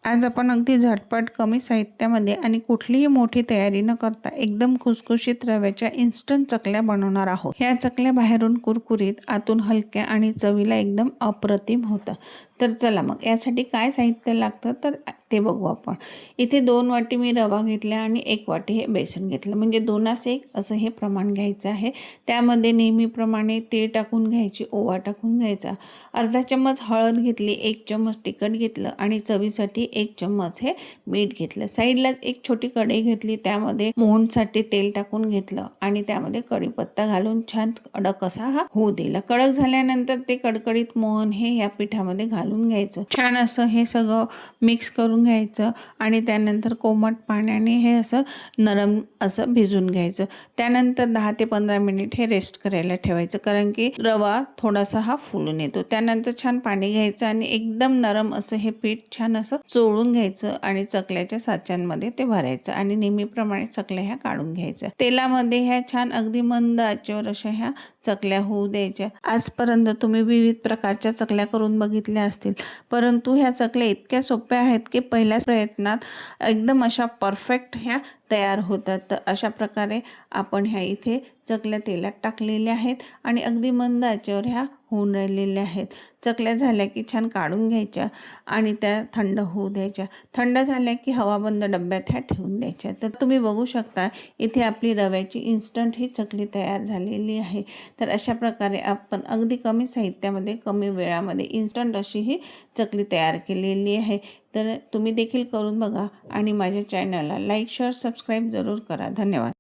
आज आपण अगदी झटपट कमी साहित्यामध्ये आणि कुठलीही मोठी तयारी न करता एकदम खुसखुशीत रव्याच्या इन्स्टंट चकल्या बनवणार आहोत। ह्या चकल्या बाहेरून कुरकुरीत, आतून हलक्या आणि चवीला एकदम अप्रतिम होतात। तर चला मग यासाठी काय साहित्य लागतं तर ते बघू आपण। इथे 2 वाटी मी रवा घेतला आणि 1 वाटी हे बेसन घेतलं, म्हणजे 2:1 असं हे प्रमाण घ्यायचं आहे। त्यामध्ये नेहमीप्रमाणे तीळ टाकून घ्यायची, ओवा टाकून घ्यायचा, अर्धा चम्मच हळद घेतली, 1 चम्मच तिखट घेतलं आणि चवीसाठी 1 चम्मच हे मीठ घेतलं। साईडलाच एक छोटी कढई घेतली, त्यामध्ये मोहनसाठी तेल टाकून घेतलं आणि त्यामध्ये कढीपत्ता घालून छान कडक असा हा होऊ दिला। कडक झाल्यानंतर ते कडकडीत मोहन हे या पिठामध्ये घालून घ्यायचं। छान असं हे सगळं मिक्स करून घ्यायचं आणि त्यानंतर कोमट पाण्याने हे असं नरम असं भिजून घ्यायचं। त्यानंतर 10 ते 15 मिनिट हे रेस्ट करायला ठेवायचं, कारण की रवा थोडासा हा फुलून येतो। त्यानंतर छान पाणी घ्यायचं आणि एकदम नरम असं हे पीठ छान असं चोळून घ्यायचं आणि चकल्याच्या साच्यांमध्ये ते भरायचं आणि नेहमीप्रमाणे चकल्या ह्या काढून घ्यायच्या। तेलामध्ये ह्या छान अगदी मंद आचेवर अशा ह्या चकल्या होऊ द्यायच्या। आजपर्यंत तुम्ही विविध प्रकारच्या चकल्या करून बघितल्या असतील, परंतु ह्या चकल्या इतक्या सोप्या आहेत की पहिल्याच प्रयत्नात एकदम अशा परफेक्ट ह्या तयार होतात। तर अशा प्रकारे आपण ह्या इथे चकल्या तेलात टाकलेल्या आहेत आणि अगदी मंद आचेवर ह्या होऊन राहिलेल्या आहेत। चकल्या झाल्या की छान काढून घ्यायच्या आणि त्या थंड होऊ द्यायच्या। थंड झाल्या की हवाबंद डब्यात ह्या ठेवून द्यायच्या। तर तुम्ही बघू शकता इथे आपली रव्याची इन्स्टंट ही चकली तयार झालेली आहे। तर अशा प्रकारे आपण अगदी कमी साहित्यामध्ये कमी वेळामध्ये इन्स्टंट अशी ही चकली तयार केलेली आहे। तर तुम्ही देखील करून बघा आणि माझ्या चॅनलला लाईक, शेअर, सबस्क्राईब जरूर करा। धन्यवाद।